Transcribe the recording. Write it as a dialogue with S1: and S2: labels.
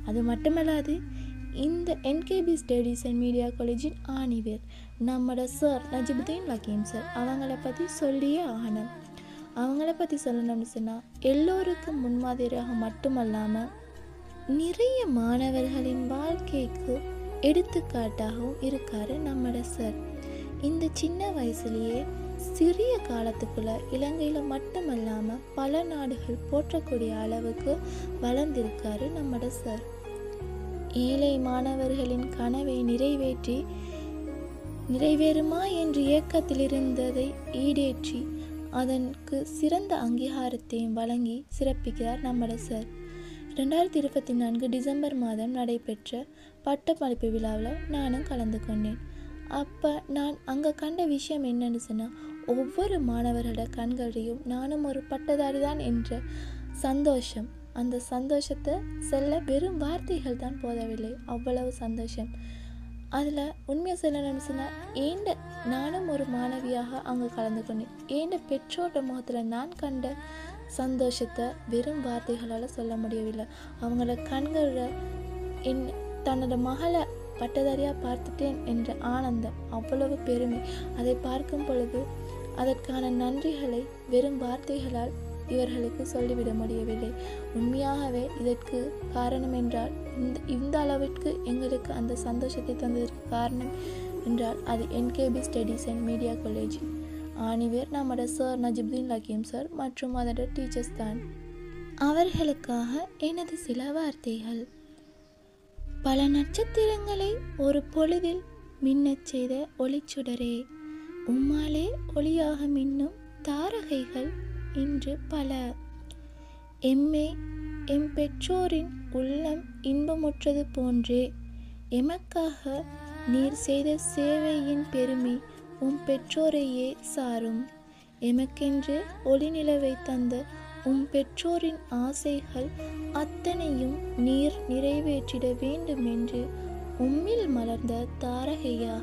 S1: அது மட்டுமல்லாது இந்த என்கேபி ஸ்டடீஸ் அண்ட் மீடியா காலேஜின் ஆணிவேர் நம்மளோட சார் நஜிபுதீன் லக்கீம் சார் அவங்கள பற்றி சொல்லியே ஆகணும். அவங்கள பற்றி சொல்லணும்னு சொன்னால் எல்லோருக்கும் முன்மாதிரியாக மட்டுமல்லாமல் நிறைய மாணவர்களின் வாழ்க்கைக்கு எடுத்துக்காட்டாகவும் இருக்கார் நம்மளோட சார். இந்த சின்ன வயசுலேயே சிறிய காலத்துக்குள்ள இலங்கையில் மட்டுமல்லாமல் பல நாடுகள் போற்றக்கூடிய அளவுக்கு வளர்ந்திருக்காரு நம்மளோட சார். ஏழை மாணவர்களின் கனவை நிறைவேறுமா என்ற இயக்கத்தில் இருந்ததை ஈடேற்றி அதற்கு சிறந்த அங்கீகாரத்தையும் வழங்கி சிறப்பிக்கிறார் நம்மளோட சார். 2024 டிசம்பர் மாதம் நடைபெற்ற பட்டமளிப்பு விழாவில் நானும் கலந்து கொண்டேன். அப்போ நான் அங்கே கண்ட விஷயம் என்னன்னு சொன்னால், ஒவ்வொரு மாணவர்களோட கண்களையும் நானும் ஒரு பட்டதாரி தான் என்ற சந்தோஷம். அந்த சந்தோஷத்தை சொல்ல வெறும் வார்த்தைகள் தான் போதவில்லை, அவ்வளவு சந்தோஷம். அதில் உண்மையை சொல்லணும்னு சொன்னால் நானும் ஒரு மாணவியாக அங்கே கலந்து கொண்டேன். ஏண்ட பெற்றோட முகத்தில் நான் கண்ட சந்தோஷத்தை வெறும் வார்த்தைகளால் சொல்ல முடியவில்லை. அவங்களோட கண்களில் தன்னோட மகளை பட்டதாரியாக பார்த்துட்டேன் என்ற ஆனந்தம், அவ்வளவு பெருமை. அதை பார்க்கும் பொழுது அதற்கான நன்றிகளை வெறும் வார்த்தைகளால் இவர்களுக்கு சொல்லிவிட முடியவில்லை. உண்மையாகவே இதற்கு காரணம் என்றால் இந்த அளவிற்கு எங்களுக்கு அந்த சந்தோஷத்தை தந்ததற்கு காரணம் என்றால் அது NKP studies and media college ஆணிவேர் நம்மளோட சார் நஜிபுதீன் லக்கீம் சார் மற்றும் அதோட டீச்சர்ஸ் தான். அவர்களுக்காக எனது சில வார்த்தைகள். பல நட்சத்திரங்களை ஒரு பொழுதில் மின்னச் செய்த ஒளிச்சுடரே, உம்மாலே ஒளியாக மின்னும் தாரகைகள் இன்று பல. எம் பெற்றோரின் உள்ளம் இன்பமுற்றது போன்றே எமக்காக நீர் செய்த சேவையின் பெருமை உம் பெற்றோரையே சாரும். எமக்கென்று ஒளி நிலவை தந்த உம் பெற்றோரின் ஆசைகள் அத்தனையும் நீர் நிறைவேற்றிட வேண்டும் என்று உம்மில் மலர்ந்த தாரகையாக